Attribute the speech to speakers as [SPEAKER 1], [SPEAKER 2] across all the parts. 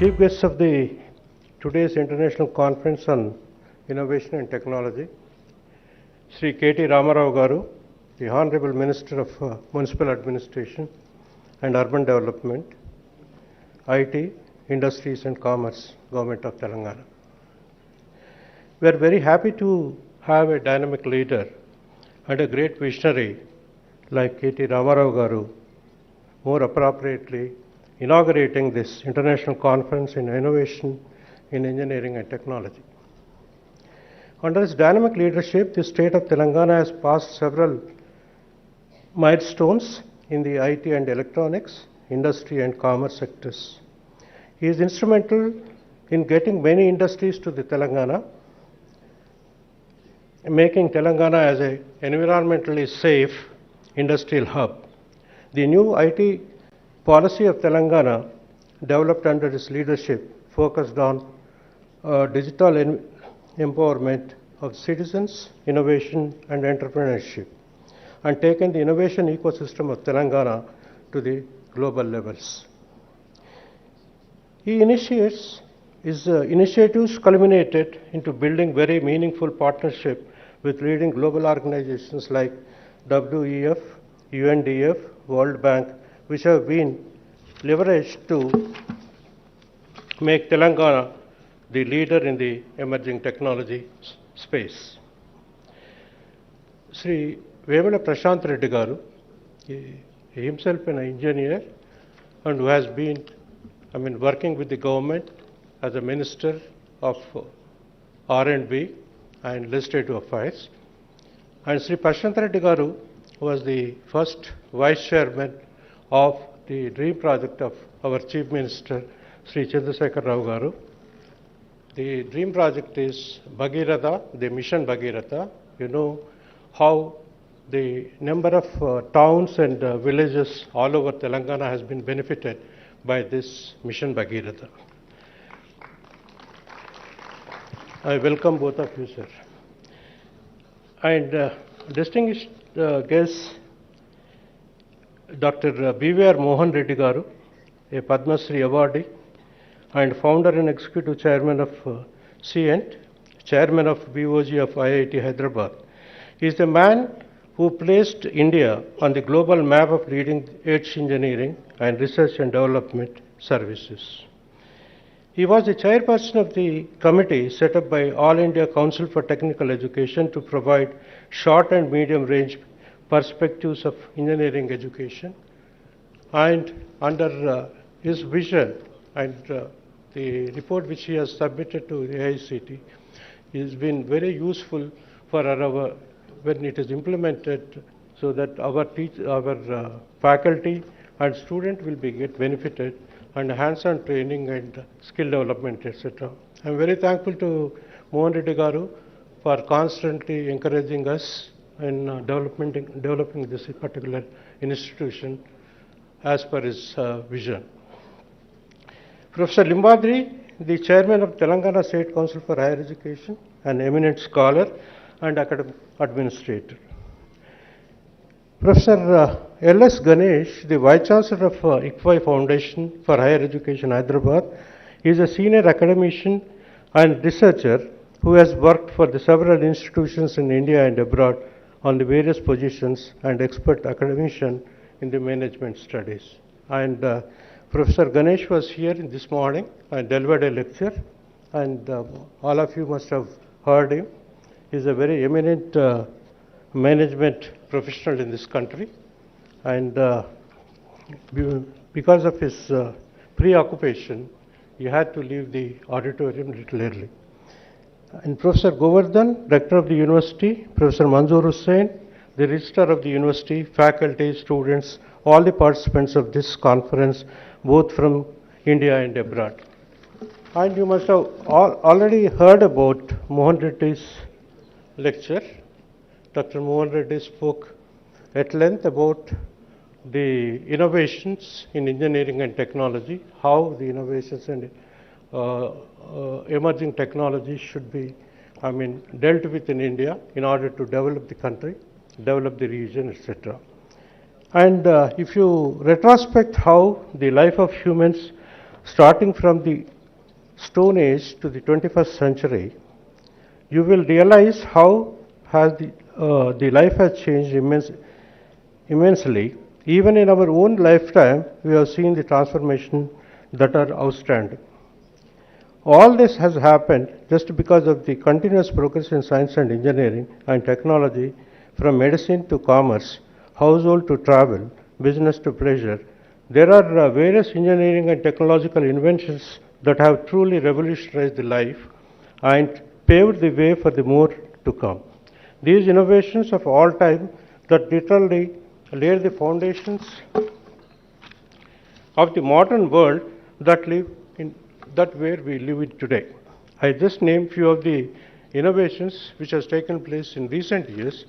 [SPEAKER 1] chief guests of the today's International Conference on Innovation and Technology, Sri KT Ramarao Garu, the Honorable Minister of Municipal Administration and Urban Development, IT, Industries and Commerce, Government of Telangana. We are very happy to have a dynamic leader and a great visionary like KT Ramarao Garu, more appropriately inaugurating this International Conference in Innovation in Engineering and Technology. Under his dynamic leadership, the state of Telangana has passed several milestones in the IT and electronics, industry and commerce sectors. He is instrumental in getting many industries to the Telangana, making Telangana as an environmentally safe industrial hub. The new IT policy of Telangana, developed under his leadership, focused on digital empowerment of citizens, innovation and entrepreneurship, and taken the innovation ecosystem of Telangana to the global levels. His initiatives culminated into building very meaningful partnership with leading global organizations like WEF, UNDF, World Bank, which have been leveraged to make Telangana the leader in the emerging technology space. Sri Vemula Prashant Reddy Garu, himself an engineer and who has been working with the government as a Minister of R&B and Legislative Affairs. And Sri Prashant Reddy Garu was the first Vice Chairman of the dream project of our Chief Minister, Sri Chandrasekhar Rao Garu. The dream project is Bhagiratha, the mission Bhagiratha. You know how the number of towns and villages all over Telangana has been benefited by this mission Bhagiratha. I welcome both of you, sir. And distinguished guests, Dr. BVR Mohan Reddy Garu, a Padma Shri awardee and founder and executive chairman of CENT, chairman of BOG of IIT Hyderabad. He is the man who placed India on the global map of leading edge engineering and research and development services. He was the chairperson of the committee set up by All India Council for Technical Education to provide short and medium range perspectives of engineering education. And under his vision and the report which he has submitted to the AICT has been very useful for our when it is implemented, so that our faculty and student will get benefited and hands-on training and skill development, etc. I am very thankful to Mohan Reddy Garu for constantly encouraging us in developing this particular institution as per his vision. Professor Limbadri, the chairman of Telangana State Council for Higher Education, an eminent scholar and academic administrator. Professor L.S. Ganesh, the Vice Chancellor of ICFI Foundation for Higher Education, Hyderabad, is a senior academician and researcher who has worked for the several institutions in India and abroad on the various positions and expert academician in the management studies. And Professor Ganesh was here this morning and delivered a lecture, and all of you must have heard him. He is a very eminent management professional in this country, and because of his preoccupation, he had to leave the auditorium a little early. And Professor Govardhan, Rector of the University, Professor Manzoor Hussain, the Registrar of the University, faculty, students, all the participants of this conference, both from India and abroad. And you must have already heard about Mohan Reddy's lecture. Dr. Mohan Reddy spoke at length about the innovations in engineering and technology, how the innovations and emerging technologies should be dealt with in India in order to develop the country, develop the region, etc. And if you retrospect how the life of humans, starting from the Stone Age to the 21st century, you will realize how the life has changed immensely. Even in our own lifetime, we have seen the transformation that are outstanding. All this has happened just because of the continuous progress in science and engineering and technology, from medicine to commerce, household to travel, business to pleasure. There are various engineering and technological inventions that have truly revolutionized the life and paved the way for the more to come. These innovations of all time that literally lay the foundations of the modern world that live in that where we live in today. I just named few of the innovations which has taken place in recent years.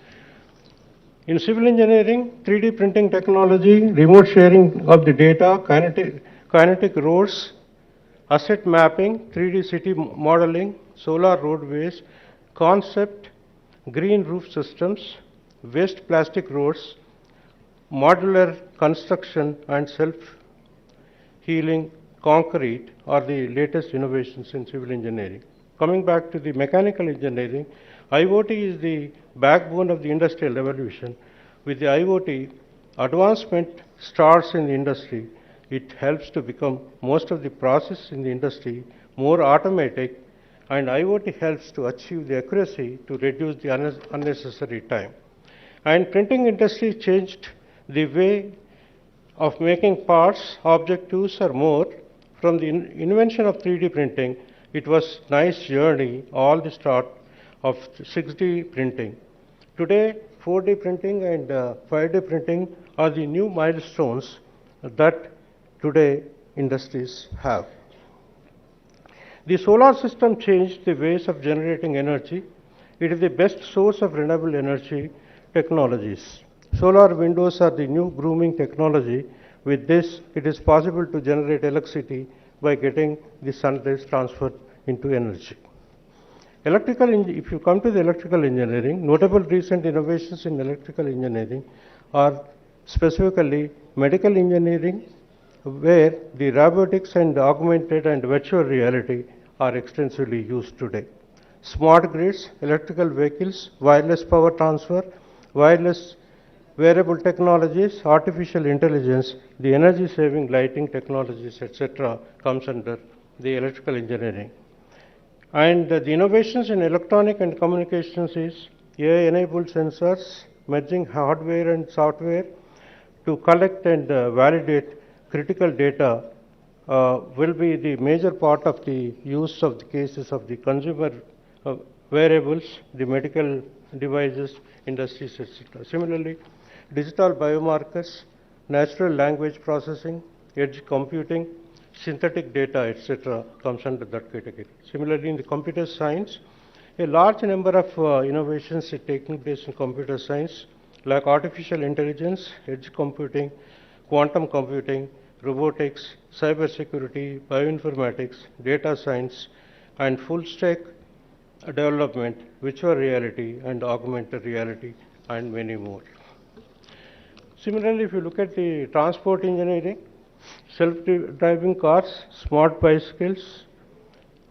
[SPEAKER 1] In civil engineering, 3D printing technology, remote sharing of the data, kinetic roads, asset mapping, 3D city modeling, solar roadways, concept, green roof systems, waste plastic roads, modular construction and self-healing concrete are the latest innovations in civil engineering. Coming back to the mechanical engineering, IoT is the backbone of the industrial revolution. With the IoT, advancement starts in the industry. It helps to become most of the process in the industry more automatic, and IoT helps to achieve the accuracy to reduce the unnecessary time. And printing industry changed the way of making parts, objectives or more. From the invention of 3D printing, it was nice journey, all the start of 6D printing. Today, 4D printing and 5D printing are the new milestones that today industries have. The solar system changed the ways of generating energy. It is the best source of renewable energy technologies. Solar windows are the new grooming technology. With this, it is possible to generate electricity by getting the sun rays transferred into energy. If you come to the electrical engineering, notable recent innovations in electrical engineering are specifically medical engineering, where the robotics and augmented and virtual reality are extensively used today. Smart grids, electrical vehicles, wireless power transfer, wireless wearable technologies, artificial intelligence, the energy saving lighting technologies, etc. comes under the electrical engineering. And the innovations in electronic and communications is AI enabled sensors, merging hardware and software to collect and validate critical data will be the major part of the use of the cases of the consumer wearables, the medical devices, industries, etc. Similarly, digital biomarkers, natural language processing, edge computing, synthetic data, etc. comes under that category. Similarly, in the computer science, a large number of innovations are taking place in computer science, like artificial intelligence, edge computing, quantum computing, robotics, cyber security, bioinformatics, data science, and full stack development, virtual reality and augmented reality, and many more. Similarly, if you look at the transport engineering, self-driving cars, smart bicycles,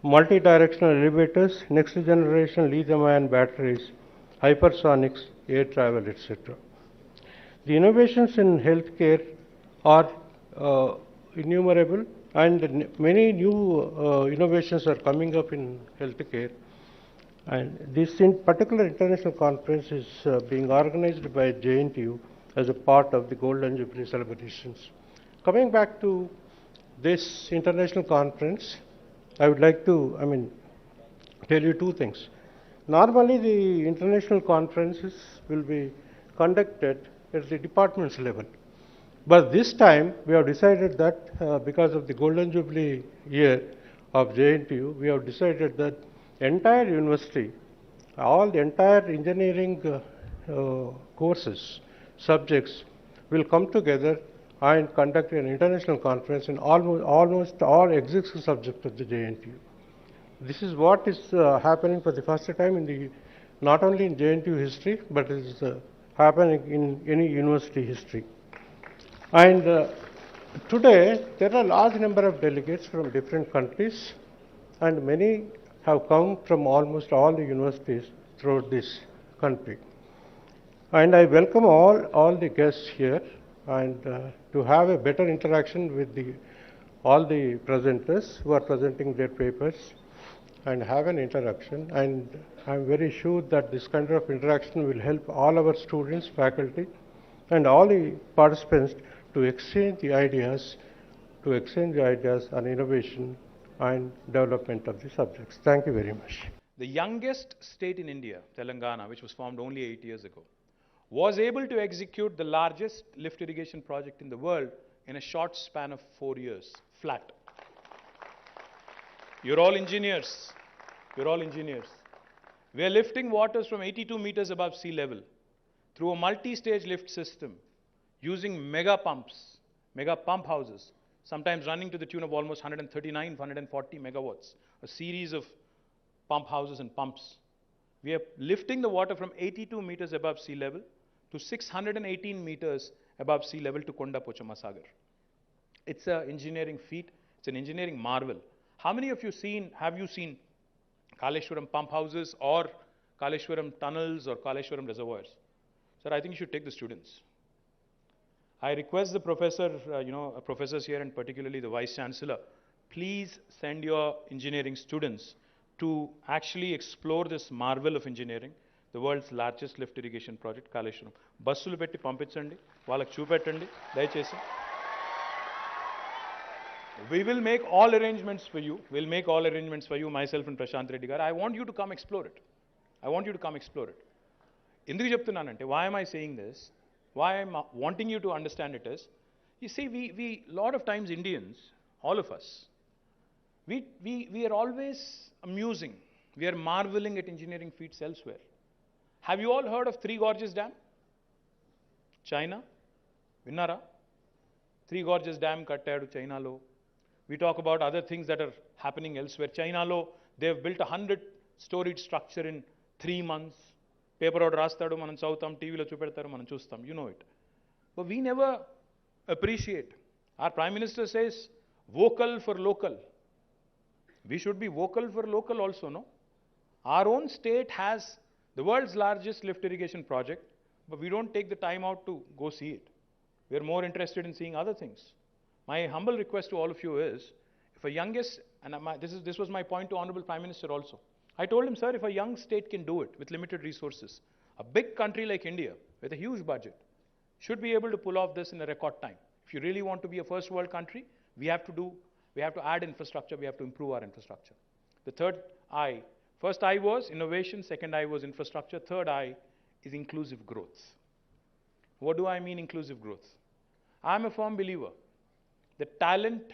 [SPEAKER 1] multi-directional elevators, next generation lithium-ion batteries, hypersonics, air travel, etc. The innovations in healthcare are innumerable, and many new innovations are coming up in healthcare. And this in particular international conference is being organized by JNTU as a part of the Golden Jubilee celebrations. Coming back to this international conference, I would like to, tell you two things. Normally, the international conferences will be conducted at the departments level. But this time, we have decided that because of the Golden Jubilee year of JNTU, we have decided that entire university, all the entire engineering courses, subjects will come together and conduct an international conference in almost all existing subjects of the JNTU. This is what is happening for the first time in not only in JNTU history, but it is happening in any university history. And today, there are a large number of delegates from different countries, and many have come from almost all the universities throughout this country. And I welcome all the guests here, and to have a better interaction with all the presenters who are presenting their papers and have an interaction. And I'm very sure that this kind of interaction will help all our students, faculty, and all the participants to exchange the ideas on innovation and development of the subjects. Thank you very much.
[SPEAKER 2] The youngest state in India, Telangana, which was formed only 8 years ago, was able to execute the largest lift irrigation project in the world in a short span of 4 years, flat. You're all engineers. You're all engineers. We are lifting waters from 82 meters above sea level through a multi-stage lift system using mega pumps, mega pump houses, sometimes running to the tune of almost 139, 140 megawatts, a series of pump houses and pumps. We are lifting the water from 82 meters above sea level to 618 meters above sea level to Konda Pochama Sagar. It's an engineering feat. It's an engineering marvel. How many of you have you seen Kaleshwaram pump houses or Kaleshwaram tunnels or Kaleshwaram reservoirs? Sir, I think you should take the students. I request the professor, professors here and particularly the Vice Chancellor, please send your engineering students to actually explore this marvel of engineering, the world's largest lift irrigation project, Kaleshwaram. Basulu petti pampichandi, vallaku chupettandi, dayachesi. We will make all arrangements for you. We'll make all arrangements for you, myself and Prashant Reddy garu. I want you to come explore it. I want you to come explore it. Enduku cheptunnanante, why am I saying this? Why I'm wanting you to understand it is, you see, we lot of times Indians, all of us, we are always amusing. We are marveling at engineering feats elsewhere. Have you all heard of Three Gorges Dam? China? Vinnara? Three Gorges Dam kattadu China lo. We talk about other things that are happening elsewhere. China lo, they have built a 100-storied structure in 3 months. Paper out rastadu, manam chautam, TV lo chupedtaru, manam chustam. You know it. But we never appreciate. Our Prime Minister says, vocal for local. We should be vocal for local also, no? Our own state has the world's largest lift irrigation project, but we don't take the time out to go see it. We are more interested in seeing other things. My humble request to all of you is, if a youngest, and this was my point to Honorable Prime Minister also. I told him, sir, if a young state can do it with limited resources, a big country like India with a huge budget should be able to pull off this in a record time. If you really want to be a first world country, we have to add infrastructure, we have to improve our infrastructure. The third I, first I was innovation, second I was infrastructure, third I is inclusive growth. What do I mean inclusive growth? I'm a firm believer that talent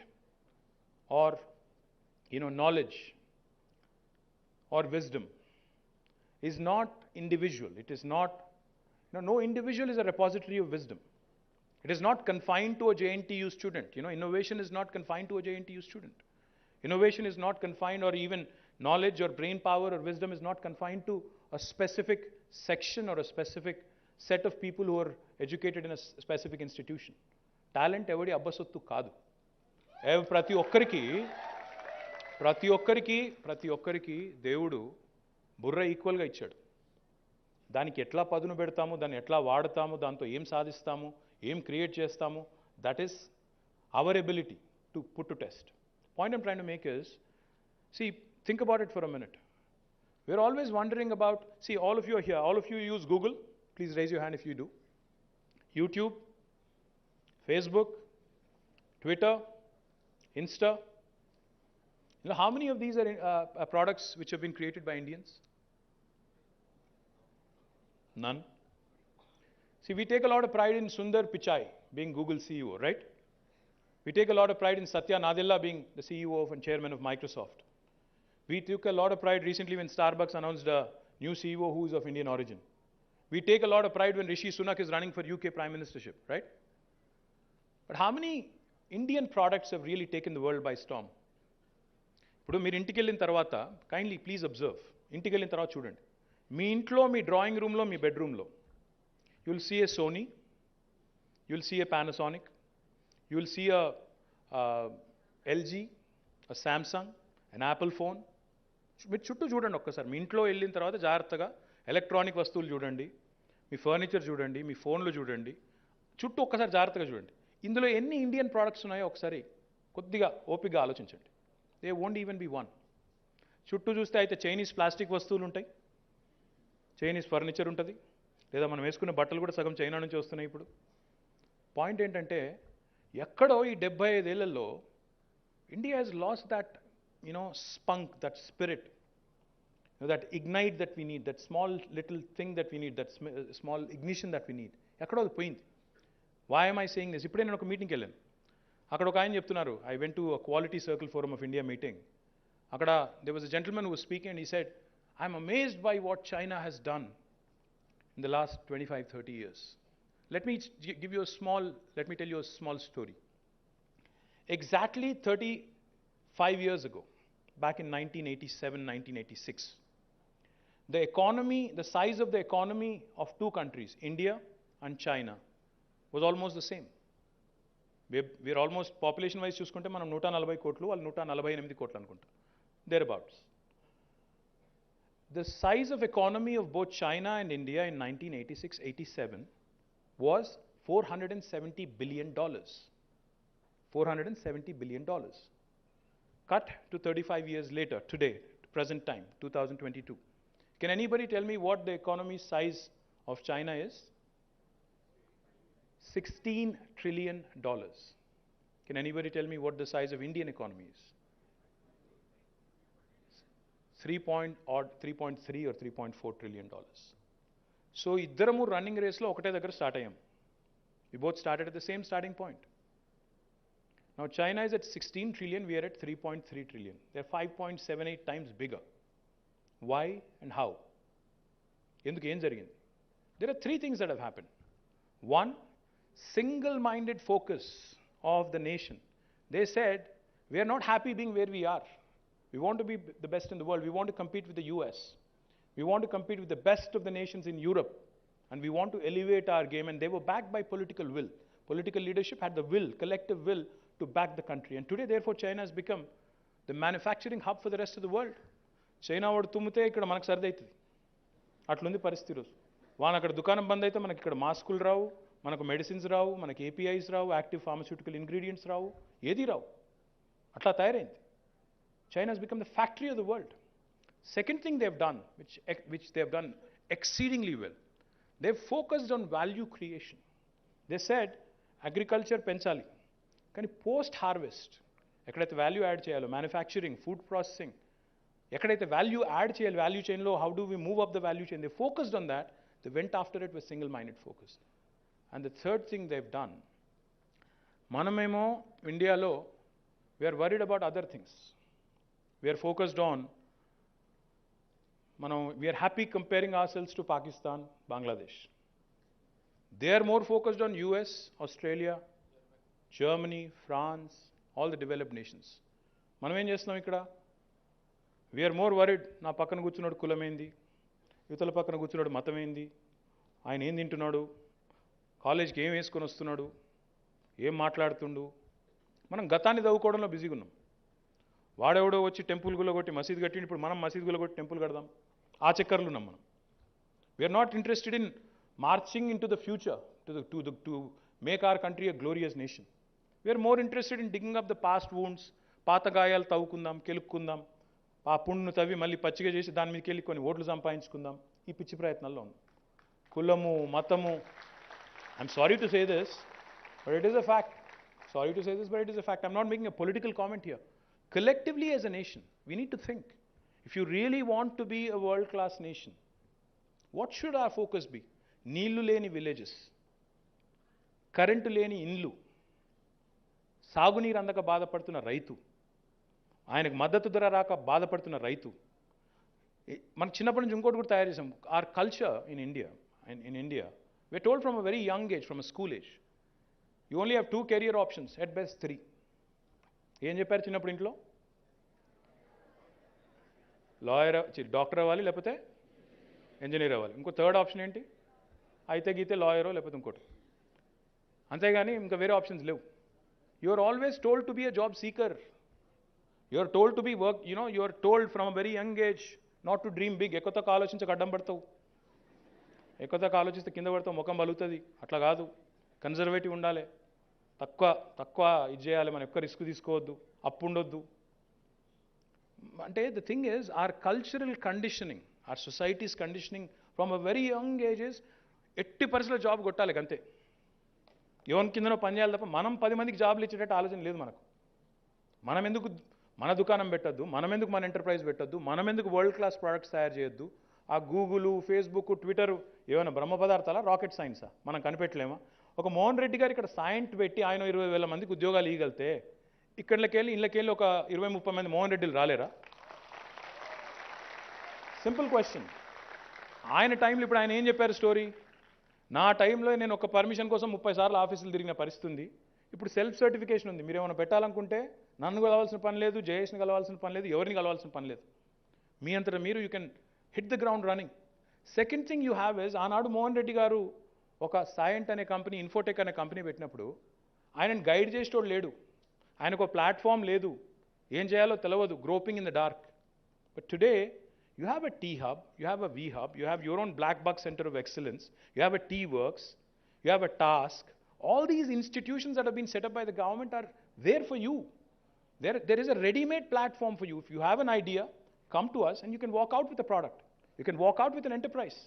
[SPEAKER 2] or knowledge or wisdom is not individual. It is not, no individual is a repository of wisdom. It is not confined to a JNTU student. Innovation is not confined to a JNTU student. Innovation is not confined, or even knowledge or brain power or wisdom is not confined to a specific section or a specific set of people who are educated in a specific institution. Talent evadi abbasottu kaadu. ప్రతి ఒక్కరికి దేవుడు బుర్ర ఈక్వల్గా ఇచ్చాడు. దానికి ఎట్లా పదును పెడతాము, దాన్ని ఎట్లా వాడతాము, దాంతో ఏం సాధిస్తాము, ఏం క్రియేట్ చేస్తాము, that is our ability to put to test. Point I'm trying to make is, see, think about it for a minute. We're always wondering about, see, all of you are here, all of you use Google. Please raise your hand if you do. YouTube, Facebook, Twitter, Insta. How many of these are products which have been created by Indians? None. See, we take a lot of pride in Sundar Pichai being Google CEO, right? We take a lot of pride in Satya Nadella being the CEO and chairman of Microsoft. We took a lot of pride recently when Starbucks announced a new CEO who is of Indian origin. We take a lot of pride when Rishi Sunak is running for UK Prime Ministership, right? But how many Indian products have really taken the world by storm? ఇప్పుడు మీరు ఇంటికి వెళ్ళిన తర్వాత kindly please observe, ఇంటికి వెళ్ళిన తర్వాత చూడండి, మీ ఇంట్లో, మీ డ్రాయింగ్ రూమ్లో, మీ బెడ్రూమ్లో you will see a Sony, you will see a Panasonic, you will see a LG, a Samsung, an Apple phone. మీరు చుట్టూ చూడండి ఒక్కసారి, మీ ఇంట్లో వెళ్ళిన తర్వాత జాగ్రత్తగా ఎలక్ట్రానిక్ వస్తువులు చూడండి, మీ ఫర్నిచర్ చూడండి, మీ ఫోన్లు చూడండి, చుట్టూ ఒక్కసారి జాగ్రత్తగా చూడండి. ఇందులో ఎన్ని ఇండియన్ ప్రోడక్ట్స్ ఉన్నాయో ఒకసారి కొద్దిగా ఓపికగా ఆలోచించండి. They won't even be one. చుట్టూ చూస్తే అయితే చైనీస్ ప్లాస్టిక్ వస్తువులు ఉంటాయి, చైనీస్ ఫర్నిచర్ ఉంటుంది, లేదా మనం వేసుకునే బట్టలు కూడా సగం చైనా నుంచి వస్తున్నాయి ఇప్పుడు. పాయింట్ ఏంటంటే ఎక్కడో ఈ 75 ఏళ్లలో India has lost that spunk, that spirit, that ignite that we need, that small little thing that we need, that small ignition that we need. ఎక్కడో అది పోయింది. Why am I saying this? ఇప్పుడే నేను ఒక మీటింగ్కి వెళ్ళాను. అక్కడ ఒక ఆయన చెప్తున్నారు, I went to a Quality Circle Forum of India meeting. అక్కడ there was a gentleman who was speaking and he said, I'm amazed by what China has done in the last 25-30 years. Let me tell you a small story. Exactly 35 years ago, back in 1987-1986, the size of the economy of two countries, India and China, was almost the same. We're almost, population wise చూసుకుంటే మనం 140 కోట్లు, వాళ్ళు 148 కోట్లు అనుకుంటా, thereabouts. The size of economy of both China and India in 1986-87 was $470 billion. $470 billion. Cut to 35 years later, today, present time, 2022. Can anybody tell me what the economy size of China is? $16 trillion. Can anybody tell me what the size of Indian economy is? 3.3 or $3.4 trillion. So, iddaramu running race lo okate daggara start ayyam. We both started at the same starting point. Now, China is at 16 trillion, we are at 3.3 trillion. They are 5.78 times bigger. Why and how? Enduku em jarigindi? There are three things that have happened. One, single-minded focus of the nation. They said, we are not happy being where we are. We want to be the best in the world. We want to compete with the US. We want to compete with the best of the nations in Europe. And we want to elevate our game. And they were backed by political will. Political leadership had the will, collective will, to back the country. And today, therefore, China has become the manufacturing hub for the rest of the world. China వాడు తుమ్మితే ఇక్కడ మనకు సర్ది అవుతుంది. అట్లుంది పరిస్థితి రోజు. వాన అక్కడ దుకాణం బంద్ అయితే మనకి ఇక్కడ మాస్కులు రావు, మనకు మెడిసిన్స్ రావు, మనకి APIs రావు, యాక్టివ్ ఫార్మస్యూటికల్ ఇంగ్రీడియంట్స్ రావు, ఏది రావు. అట్లా తయారైంది. China has become the factory of the world. Second thing they have done, which they have done exceedingly well, they have focused on value creation. They said, agriculture పెంచాలి, కానీ post harvest ఎక్కడైతే value add చేయాలో, manufacturing, food processing, ఎక్కడైతే value add చేయాలి value చైన్లో, how do we move up the value chain, they focused on that, they went after it with single minded focus. And the third thing they have done, మనమేమో ఇండియాలో we're worried about other things. We're focused on, we're happy comparing our sales to Pakistan, Bangladesh. They are more focused on US, Australia, Germany, France, all the developed nations. మనం ఏం చేస్తున్నాం ఇక్కడ? We are more worried, నా పక్కన కూర్చున్నాడు కులం ఏంది, యువతల పక్కన కూర్చున్నాడు మతం ఏంది, ఆయన ఏం తింటున్నాడు, కాలేజ్కి ఏం వేసుకొని వస్తున్నాడు, ఏం మాట్లాడుతుండు. మనం గతాన్ని చదువుకోవడంలో బిజీగా ఉన్నాం. వాడెవడో వచ్చి టెంపుల్ గులగొట్టి మసీద్ కట్టిండి, ఇప్పుడు మనం మసీద్ గులగొట్టి టెంపుల్ కడదాం, ఆ చక్కర్లు ఉన్నాం మనం. We are not interested in marching into the future, to make our country a glorious nation. We are more interested in digging up the past wounds, పాత గాయాలు తవ్వుకుందాం, కెలుక్కుందాం, ఆ పుండును తవ్వి మళ్ళీ పచ్చిగా చేసి దాని మీదకి వెళ్ళి కొన్ని ఓట్లు సంపాదించుకుందాం. ఈ పిచ్చి ప్రయత్నాల్లో ఉంది. కులము, మతము, I'm sorry to say this but it is a fact. Sorry to say this, but it is a fact. I'm not making a political comment here. Collectively as a nation, we need to think. If you really want to be a world-class nation, what should our focus be? నీళ్లు లేని villages, current లేని ఇండ్లు, సాగునీరు అందక బాధపడుతున్న రైతు, ఆయనకు మద్దతు ధర రాక బాధపడుతున్న రైతు. మనకు చిన్నప్పటి నుంచి ఇంకోటి కూడా తయారు చేసాం. Our culture in India we're told from a very young age, from a school age, you only have 2 career options, at best 3. ఏం చెప్పారు చిన్నప్పుడు ఇంట్లో? లాయర్, డాక్టర్ అవ్వాలి, లేకపోతే ఇంజనీర్ అవ్వాలి. ఇంకో థర్డ్ ఆప్షన్ ఏంటి? అయితే గీతే లాయరో లేకపోతే ఇంకోటి. అంతేగాని ఇంకా వేరే ఆప్షన్స్ లేవు. You are always told to be a job seeker. You are told to be work, you are told from a very young age not to dream big. ఎక్కువ తక్కువ ఆలోచించక అడ్డం పడతావు, ఎక్కువ తక్కువ ఆలోచిస్తే కింద పడతావు, ముఖం బలుగుతుంది. అట్లా కాదు, కన్జర్వేటివ్ ఉండాలి, తక్కువ తక్కువ ఇది చేయాలి, మనం ఎక్కువ రిస్క్ తీసుకోవద్దు, అప్పు ఉండొద్దు. అంటే the thing is our cultural conditioning, our society's conditioning from a very young ages ఎట్టి పరిస్థితుల్లో జాబ్ కొట్టాలి అంతే. ఎవరి కిందనో పని చేయాలి తప్ప మనం 10 మందికి జాబ్లు ఇచ్చేటట్టు ఆలోచన లేదు మనకు. మనం ఎందుకు మన దుకాణం పెట్టద్దు, మనం ఎందుకు మన ఎంటర్ప్రైజ్ పెట్టద్దు, మనం ఎందుకు వరల్డ్ క్లాస్ ప్రోడక్ట్స్ తయారు చేయొద్దు. ఆ గూగుల్, ఫేస్బుక్, ట్విట్టర్ ఏమైనా బ్రహ్మ పదార్థాలా, రాకెట్ సైన్సా? మనం కనిపెట్టలేమా? ఒక మోహన్ రెడ్డి గారు ఇక్కడ సైంట్ పెట్టి ఆయన 20,000 మందికి ఉద్యోగాలు ఇవ్వగలితే ఇక్కడికెళ్ళి ఇళ్ళకెళ్ళి ఒక 20-30 మంది మోహన్ రెడ్డిలు రాలేరా? Simple question. ఆయన టైంలో ఇప్పుడు ఆయన ఏం చెప్పారు స్టోరీ? నా టైంలో నేను ఒక పర్మిషన్ కోసం 30 సార్లు ఆఫీసులు తిరిగిన పరిస్థితి ఉంది. ఇప్పుడు సెల్ఫ్ సర్టిఫికేషన్ ఉంది. మీరు ఏమైనా పెట్టాలనుకుంటే నన్ను కలవాల్సిన పని లేదు, జయేష్ని కలవాల్సిన పని లేదు, ఎవరిని కలవాల్సిన పని లేదు. మీ అంతటా మీరు you can hit the ground running. Second thing you have is, ఆనాడు మోహన్ రెడ్డి గారు ఒక సైంట్ అనే కంపెనీ, ఇన్ఫోటెక్ అనే కంపెనీ పెట్టినప్పుడు ఆయనను గైడ్ చేసేటోడు లేడు, ఆయనకు ఒక ప్లాట్ఫామ్ లేదు, ఏం చేయాలో తెలియదు, groping in the dark. But today you have a T hub, you have a V hub, you have your own black box center of excellence, you have a T works, you have a task. All these institutions that have been set up by the government are there for you. There is a ready-made platform for you. If you have an idea, come to us and you can walk out with a product. You can walk out with an enterprise.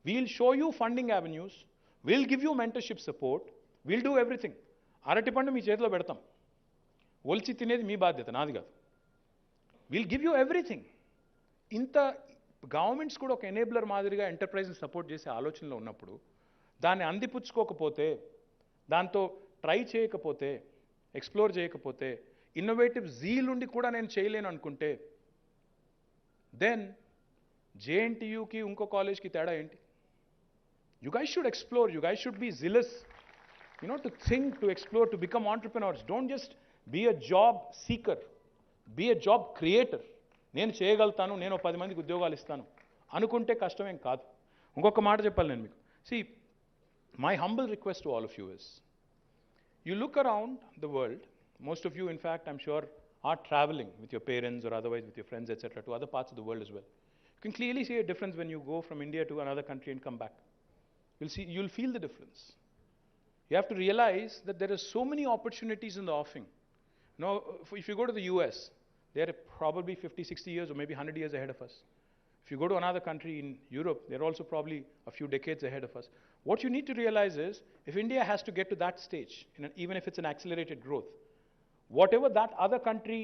[SPEAKER 2] We'll show you funding avenues, we'll give you mentorship support, we'll do everything. Arati pandu mee chethilo pedtam, olchi tinedi mee బాధ్యత, నాది కాదు. We'll give you everything. ఇంత governments కూడా ఒక enabler మాదిరిగా ఎంటర్ప్రైజ్ని support చేసే ఆలోచనలో ఉన్నప్పుడు దాన్ని అందిపుచ్చుకోకపోతే, దాంతో ట్రై చేయకపోతే, ఎక్స్ప్లోర్ చేయకపోతే, ఇన్నోవేటివ్ జీల్ ఉండి కూడా నేను చేయలేను అనుకుంటే, దెన్ JNTUకి ఇంకో కాలేజ్కి తేడా ఏంటి? You guys should explore, you guys should be jealous, to think, to explore, to become entrepreneurs. Don't just be a job seeker, be a job creator. నేను చేయగలుగుతాను, నేను 10 మందికి ఉద్యోగాలు ఇస్తాను అనుకుంటే కష్టమేం కాదు. ఇంకొక మాట చెప్పాలి నేను మీకు. See, my humble request to all of you is, you look around the world, most of you in fact I'm sure are traveling with your parents or otherwise with your friends etc. to other parts of the world as well. You can clearly see a difference when you go from India to another country and come back. You'll feel the difference. You have to realize that there are so many opportunities in the offing. If you go to the US, they are probably 50, 60 years or maybe 100 years ahead of us. If you go to another country in Europe, they're also probably a few decades ahead of us. What you need to realize is, if India has to get to that stage, even if it's an accelerated growth, whatever that other country,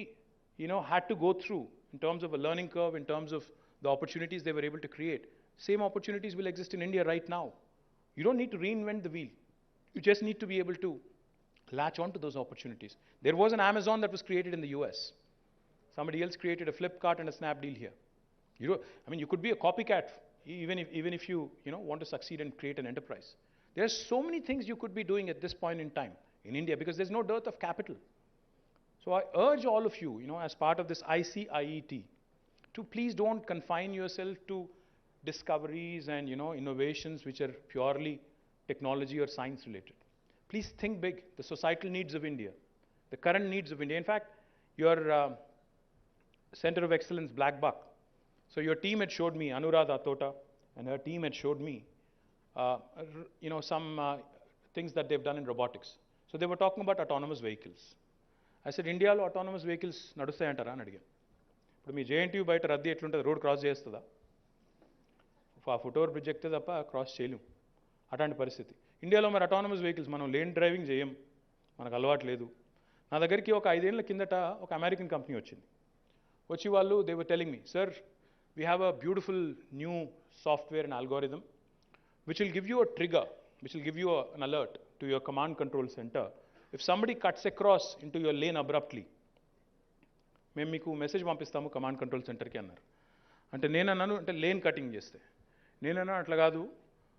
[SPEAKER 2] had to go through in terms of a learning curve, in terms of the opportunities they were able to create, same opportunities will exist in India right now. You don't need to reinvent the wheel. You just need to be able to latch on to those opportunities. There was an Amazon that was created in the US. Somebody else created a Flipkart and a Snapdeal here. You could be a copycat even if you want to succeed and create an enterprise. There are so many things you could be doing at this point in time in India because there's no dearth of capital. So I urge all of you, as part of this ICIET, to please don't confine yourself to discoveries and innovations which are purely technology or science related. Please think big. The societal needs of India, the current needs of India. In fact, your Center of Excellence, Black Buck. So your team had showed me, Anuradha Tota and her team had showed me, some things that they've done in robotics. So they were talking about autonomous vehicles. I said, India lo autonomous vehicles nadustayantara ani adiga. Ippudu mee JNTU bayata raddi etluntadi, road cross chestada, ఆ foot over bridge ఎక్కితే తప్ప cross చేయలేం. అట్లాంటి పరిస్థితి ఇండియాలో. మరి autonomous vehicles మనం lane driving చేయం, మనకు అలవాటు లేదు. నా దగ్గరికి ఒక 5 ఏళ్ల కిందట ఒక అమెరికన్ కంపెనీ వచ్చింది. వచ్చి వాళ్ళు they were telling me, sir, we have a beautiful new software and algorithm which will give you a trigger, which will give you an alert to your command control center if somebody cuts across into your lane abruptly. మేము మీకు message పంపిస్తాము command control సెంటర్కి అన్నారు. అంటే నేనన్నాను, అంటే lane cutting చేస్తే నేనన్నా అట్లా కాదు,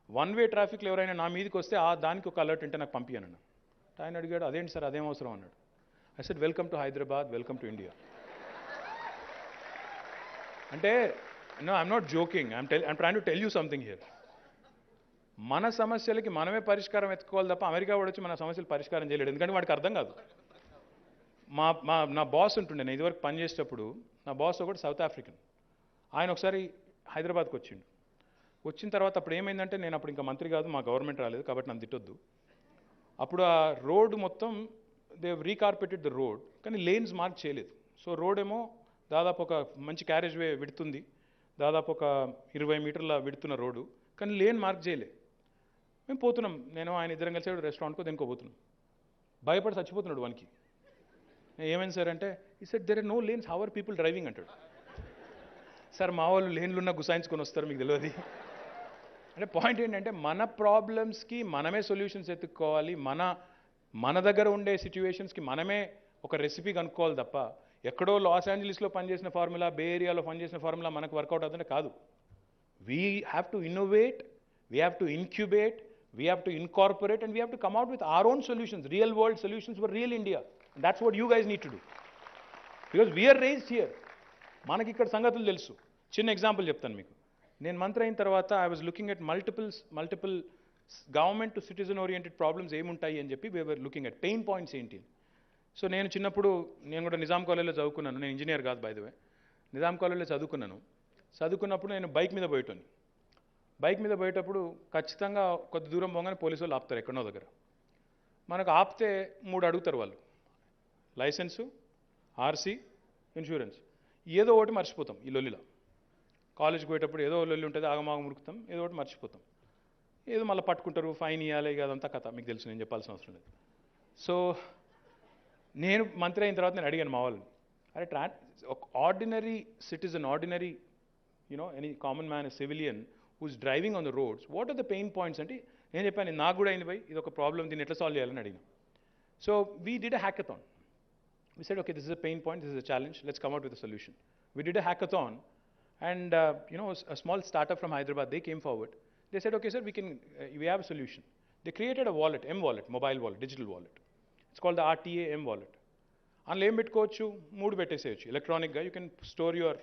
[SPEAKER 2] 1 వే ట్రాఫిక్లో ఎవరైనా నా మీదకి వస్తే దానికి ఒక అలర్ట్ అంటే నాకు పంపించాను. ఆయన అడిగాడు, అదేంటి సార్ అదేం అవసరం అన్నాడు. I said, welcome to Hyderabad, welcome to India. అంటే I'm not joking, I'm trying to tell you something here. మన సమస్యలకి మనమే పరిష్కారం ఎత్తుకోవాలి తప్ప అమెరికా వాడు వచ్చి మన సమస్యలు పరిష్కారం చేయలేడు, ఎందుకంటే వాడికి అర్థం కాదు. నా బాస్ ఉంటుండే, నేను ఇదివరకు పనిచేసేటప్పుడు నా బాస్ ఒకటి సౌత్ ఆఫ్రికన్. ఆయన ఒకసారి హైదరాబాద్కి వచ్చిండు. వచ్చిన తర్వాత అప్పుడు ఏమైందంటే, నేను అప్పుడు ఇంకా మంత్రి కాదు, మా గవర్నమెంట్ రాలేదు కాబట్టి నన్ను తిట్టొద్దు. అప్పుడు ఆ రోడ్డు మొత్తం దే రీకార్పెటెడ్ ద రోడ్, కానీ లేన్స్ మార్క్ చేయలేదు. సో రోడ్ ఏమో దాదాపు ఒక మంచి క్యారేజ్ వే విడుతుంది, దాదాపు ఒక 20 మీటర్ల విడుతున్న రోడ్డు, కానీ లేన్ మార్క్ చేయలే. మేము పోతున్నాం, నేను ఆయన ఇద్దరం కలిసి రెస్టారెంట్కో దేనికో పోతున్నాం. భయపడి చచ్చిపోతున్నాడు వానికి. ఏమైంది సార్ అంటే, he said there are no lanes, how are people driving అంటాడు. సార్ మా వాళ్ళు లేన్లున్న గుసాయించుకొని వస్తారు, మీకు తెలియదు. అంటే పాయింట్ ఏంటంటే, మన ప్రాబ్లమ్స్కి మనమే సొల్యూషన్స్ ఎత్తుక్కోవాలి. మన దగ్గర ఉండే సిచ్యువేషన్స్కి మనమే ఒక రెసిపీ కనుక్కోవాలి తప్ప, ఎక్కడో లాస్ ఏంజలీస్లో పనిచేసిన ఫార్ములా, బే ఏరియాలో పనిచేసిన ఫార్ములా మనకు వర్కౌట్ అవుతుంటే కాదు. We have to innovate, we have to incubate, we have to incorporate, and we have to come out with our own solutions, real world solutions for real India. And that's what you guys need to do. Because we are raised here. మనకి ఇక్కడ సంగతులు తెలుసు. చిన్న example చెప్తాను మీకు. నేను మంత్రి అయిన తర్వాత I was looking at multiple government to citizen oriented problems ఏముంటాయి అని చెప్పి we were looking at pain points ఏంటి. సో నేను చిన్నప్పుడు నేను కూడా నిజాం కాలేజ్లో చదువుకున్నాను. నేను ఇంజనీర్ కాదు బై ద వే. నిజాం కాలేజ్లో చదువుకున్నప్పుడు నేను బైక్ మీద పోయేటోని. బైక్ మీద పోయేటప్పుడు ఖచ్చితంగా కొద్ది దూరం పోగానే పోలీసు వాళ్ళు ఆపుతారు ఎక్కడో దగ్గర. మనకు ఆపితే 3 అడుగుతారు వాళ్ళు, లైసెన్సు, ఆర్సీ, ఇన్సూరెన్స్. ఏదో ఒకటి మర్చిపోతాం ఈ లొల్లిలో. కాలేజ్కి పోయేటప్పుడు ఏదో లొల్లి ఉంటుంది, ఆగమాగం మురుకుతాం, ఏదో ఒకటి మర్చిపోతాం. ఏదో మళ్ళీ పట్టుకుంటారు, ఫైన్ ఇవ్వాలి, అదంతా కథ మీకు తెలుసు, నేను చెప్పాల్సిన అవసరం లేదు. సో నేను మంత్రి అయిన తర్వాత నేను అడిగాను మా వాళ్ళని, అరే ఒక ordinary citizen, ordinary any common man, civilian who's driving on the roads, what are the pain points అంటే నేను చెప్పాను, నాకు కూడా అయింది భయ్, ఇది ఒక ప్రాబ్లం, దీన్ని ఎట్లా సాల్వ్ చేయాలని అడిగిన. So we did a hackathon. We said, okay, this is a pain point, this is a challenge, let's come out with a solution. We did a hackathon, and a small startup from Hyderabad, they came forward. They said, okay sir, we have a solution. They created a wallet, M-wallet, mobile wallet, digital wallet. It's called the RTA M-wallet. అందులో ఏం పెట్టుకోవచ్చు, 3 పెట్టేసేయచ్చు ఎలక్ట్రానిక్గా. You can store your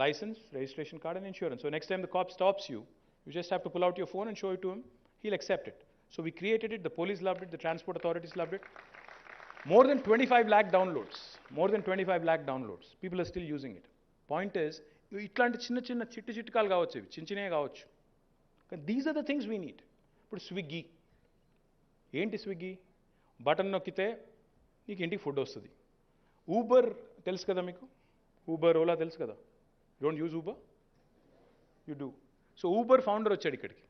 [SPEAKER 2] license, registration card, and insurance. So next time the cop stops you, you just have to pull out your phone and show it to him. He'll accept it. So we created it, the police loved it, the transport authorities loved it. More than 25 lakh downloads. More than 25 lakh downloads. People are still using it. Point is, ఇట్లాంటి చిన్న చిట్కాలు కావచ్చు, ఇవి చిన్ననే కావచ్చు. These are the things we need. ఇప్పుడు Swiggy ఏంటి, Swiggy button నొక్కితే నీకు ఇంటికి ఫుడ్ వస్తుంది. ఊబర్ తెలుసు కదా మీకు, ఊబర్, ఓలా తెలుసు కదా. You don't use Uber? You do. So Uber founder వచ్చాడు ఇక్కడికి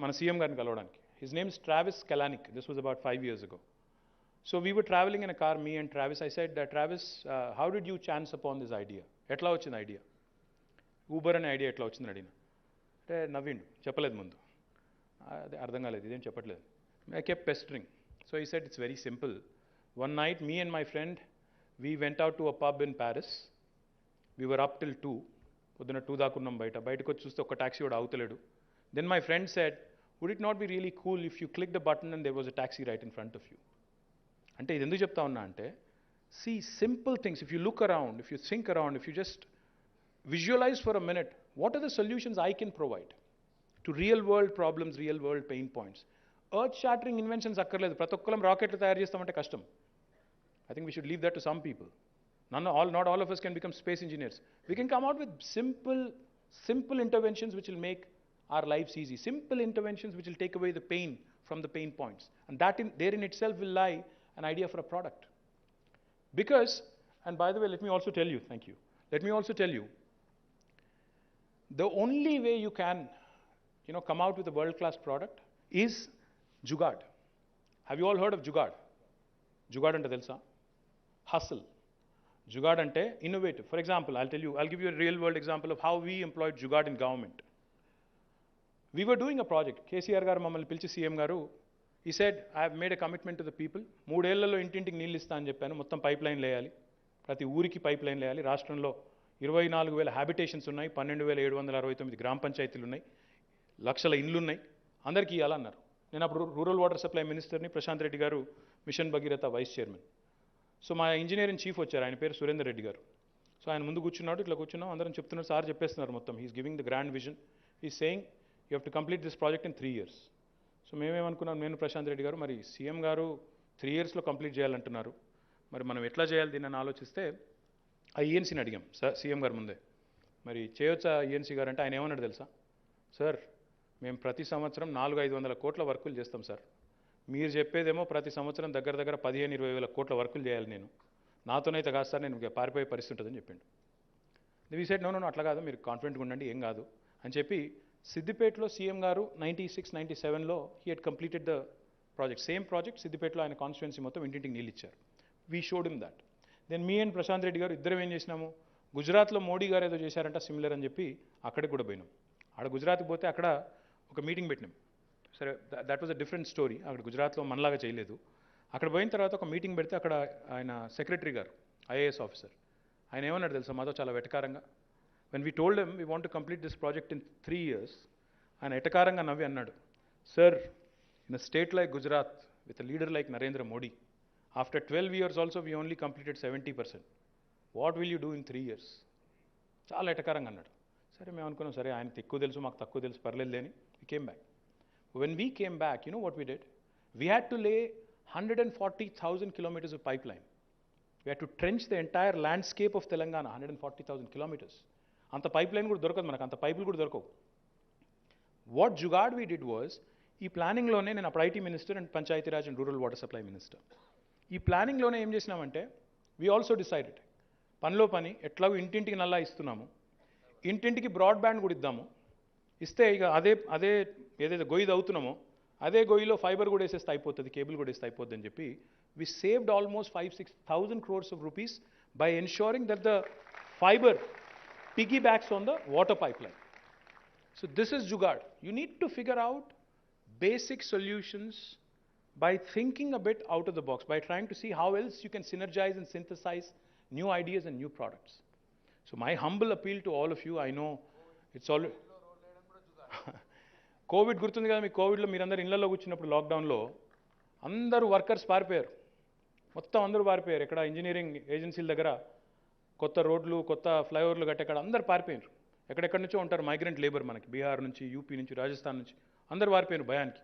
[SPEAKER 2] మన సీఎం గారిని కలవడానికి. His name is Travis Kalanick. This was about 5 years ago. So we were traveling in a car, me and Travis. I said, Travis, how did you chance upon this idea? ఎట్లా వచ్చింది idea, Uber అనే idea ఎట్లా వచ్చిందని అడిగిన. అంటే నవ్విండు, చెప్పలేదు ముందు, అదే అర్థం కాలేదు, ఇదేం చెప్పట్లేదు. I kept pestering. So he said, it's very simple. One night, me and my friend, we went out to a pub in Paris. We were up till 2. పొద్దున 2 దాకా ఉన్నాం బయటకు వచ్చి చూస్తే ఒక టాక్సీ కూడా అవుతలేడు. Then my friend said, would it not be really cool if you click the button and there was a taxi right in front of you. అంటే ఇది ఎందుకు చెప్తా ఉన్నా అంటే, see simple things, if you look around, if you think around, if you just visualise for a minute, what are the solutions I can provide to real world problems, real world pain points. Earth shattering inventions అక్కర్లేదు, ప్రతి ఒక్కరం రాకెట్లు తయారు చేస్తామంటే కష్టం. I think we should leave that to some people. Not all of us can become space engineers. We can come out with simple interventions which will make our lives easy. Simple interventions which will take away the pain from the pain points. And there in itself will lie an idea for a product. Because, and by the way, let me also tell you, thank you. Let me also tell you, the only way you can, come out with a world-class product is Jugaad. Have you all heard of Jugaad? Jugaad ante telusa? Hustle. Jugaad ante innovative. For example, I'll give you a real world example of how we employed Jugaad in government. We were doing a project. KTR garu mammalni pilchi CM garu, he said, I have made a commitment to the people. 3 ఏళ్లలో ఇంటింటికి నీళ్ళు ఇస్తా అని చెప్పాను. మొత్తం pipe line లేయాలి, ప్రతి ఊరికి pipe line లేయాలి. రాష్ట్రంలో 24,000 హ్యాబిటేషన్స్ ఉన్నాయి, 12,769 గ్రామ పంచాయతీలు ఉన్నాయి, లక్షల ఇండ్లు ఉన్నాయి, అందరికీ ఇవ్వాలన్నారు. నేను అప్పుడు రూరల్ వాటర్ సప్లై మినిస్టర్ని, Prashant Reddy garu mission Bhagiratha vice chairman. So మా ఇంజనీర్ ఇన్ చీఫ్ వచ్చారు, ఆయన పేరు సురేందర్ రెడ్డి గారు. సో ఆయన ముందు కూర్చున్నాడు, ఇట్లా కూర్చున్నాం, అందరం చెప్తున్నారు, సార్ చెప్పేస్తున్నారు మొత్తం. He's giving the grand vision. He's saying you have to complete this project in 3 years. So మేమేమనుకున్నాం, నేను ప్రశాంత్ రెడ్డి గారు, మరి సీఎం గారు 3 yearsలో కంప్లీట్ చేయాలంటున్నారు, మరి మనం ఎట్లా చేయాలి దీన్ని ఆలోచిస్తే ఆ ఈఎన్సీని అడిగాం సార్ సీఎం గారు ముందే మరి చేయొచ్చా ఈఎన్సీ గారు అంటే ఆయన ఏమన్నాడు తెలుసా సార్ మేము ప్రతి సంవత్సరం 400-500 కోట్ల వర్కులు చేస్తాం సార్ మీరు చెప్పేదేమో ప్రతి సంవత్సరం దగ్గర 15-20 వేల కోట్ల వర్కులు చేయాలి నేను నాతోనైతే కాదు సార్ నేను పారిపోయే పరిస్థితి ఉంటుందని చెప్పిండు వి సెడ్ నో అట్లా కాదు మీరు కాన్ఫిడెంట్గా ఉండండి ఏం కాదు అని చెప్పి సిద్దిపేటలో సీఎం గారు 96-97లో he had completed the project same project సిద్దిపేటలో ఆయన కాన్స్టిట్యున్సీ మొత్తం ఇంటింటికి నీళ్ళు ఇచ్చారు we showed him that then me and Prashanth Reddy garu ఇద్దరం ఏం చేసినాము గుజరాత్లో మోడీ గారు ఏదో చేశారంట సిమిలర్ అని చెప్పి అక్కడికి కూడా పోయినాం ఆడ గుజరాత్కి పోతే అక్కడ ఒక మీటింగ్ పెట్టినాం సరే that was a different story అక్కడ గుజరాత్లో మనలాగా చేయలేదు అక్కడ పోయిన తర్వాత ఒక మీటింగ్ పెడితే అక్కడ ఆయన సెక్రటరీ గారు ఐఏఎస్ ఆఫీసర్ ఆయన ఏమన్నాడు తెలుసా మాతో చాలా వెటకారంగా when we told them we want to complete this project in 3 years ఆయన ఎటకారంగా నవ్వి అన్నాడు sir in a state like Gujarat with a leader like Narendra Modi after 12 years also we only completed 70%. What will you do in 3 years చాలా ఎటకారంగా అన్నాడు సరే మేము అనుకున్నాం సరే ఆయనకు ఎక్కువ తెలుసు మాకు తక్కువ తెలుసు పర్లేదు అని we came back when we came back you know what we did we had to లే 140,000 kilometers of pipeline. We had to trench the entire landscape of Telangana, 140,000 kilometers. Anta pipeline kuda dorukadu manaku, anta pipe kuda dorukau. What jugaad we did was, ee planning lone nenu appudu IT minister and Panchayati Raj and Rural Water Supply minister. Ee planning lone em chesinamante, we also decided, panlo pani etlago intintiki nalla istunnamo, intintiki broadband kuda iddamu, iste iga ade edaithe goyi avuthunnamo అదే గోయిలో fibre కూడా వేసేస్తే అయిపోతుంది cable కూడా వేస్తే అయిపోద్ది అని చెప్పి వి saved almost 5,000-6,000 crores of rupees by ensuring that the fiber piggybacks on the water pipeline. So this is jugaad. You need to figure out basic solutions by thinking a bit out of the box, by trying to see how else you can synergize and synthesize new ideas and new products. So my humble appeal to all of you, I know it's all Covid గుర్తుంది కదా మీకు కోవిడ్లో మీరందరూ ఇళ్లలో కూర్చున్నప్పుడు లాక్డౌన్లో అందరూ workers పారిపోయారు మొత్తం అందరూ పారిపోయారు ఎక్కడ ఇంజనీరింగ్ ఏజెన్సీల దగ్గర కొత్త రోడ్లు కొత్త ఫ్లైఓవర్లు కట్టేక్కడ అందరూ పారిపోయారు ఎక్కడెక్కడి నుంచో ఉంటారు మైగ్రెంట్ లేబర్ మనకి బీహార్ నుంచి యూపీ నుంచి రాజస్థాన్ నుంచి అందరూ పారిపోయారు భయానికి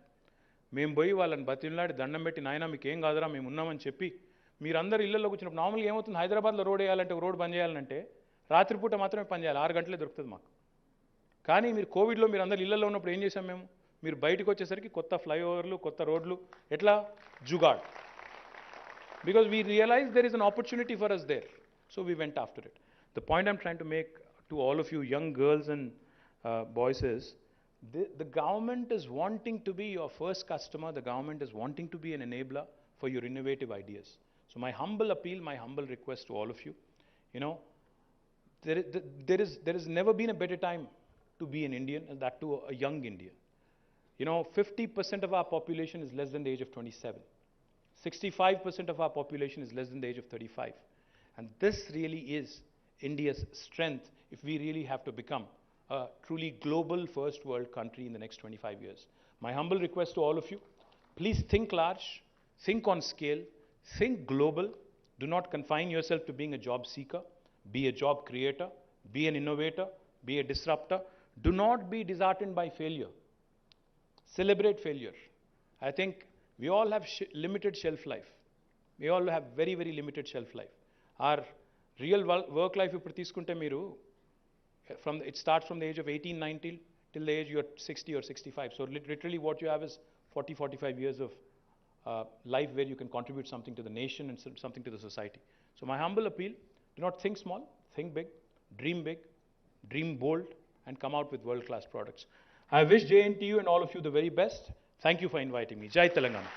[SPEAKER 2] మేము పోయి వాళ్ళని బతిలాడి దండం పెట్టి నాయన మీకు ఏం కాదురా మేము ఉన్నామని చెప్పి మీరందరూ ఇళ్లలో కూర్చున్నప్పుడు నార్మల్గా ఏమవుతుంది హైదరాబాద్లో రోడ్ వేయాలంటే రోడ్ బంద్ చేయాలంటే రాత్రిపూట మాత్రమే పని చేయాలి 6 గంటలే దొరుకుతుంది మాకు కానీ మీరు కోవిడ్లో మీరు అందరు ఇళ్లలో ఉన్నప్పుడు ఏం చేశాం మేము మీరు బయటకు వచ్చేసరికి కొత్త ఫ్లైఓవర్లు కొత్త రోడ్లు ఎట్లా jugaad because we realise there is an opportunity for us there so we went after it the point I'm trying to make to all of you young girls and boys is the government is wanting to be your first customer, the government is wanting to be an enabler for your innovative ideas. So my humble appeal, my humble request to all of you, you know, there is never been a better time to be an Indian, and that too a young Indian. You know, 50% of our population is less than the age of 27. 65% of our population is less than the age of 35. And this really is India's strength if we really have to become a truly global first world country in the next 25 years. My humble request to all of you, please think large, think on scale, think global. Do not confine yourself to being a job seeker. Be a job creator, be an innovator, be a disruptor. Do not be disheartened by failure. Celebrate failure. I think we all have limited shelf life. We all have very, very limited shelf life. Our real work life, if you meeru, it starts from the age of 18, 19 till the age you are 60 or 65. So literally what you have is 40, 45 years of life where you can contribute something to the nation and something to the society. So my humble appeal, do not think small, think big, dream bold, and come out with world-class products. I wish JNTU and all of you the very best. Thank you for inviting me. Jai Telangana.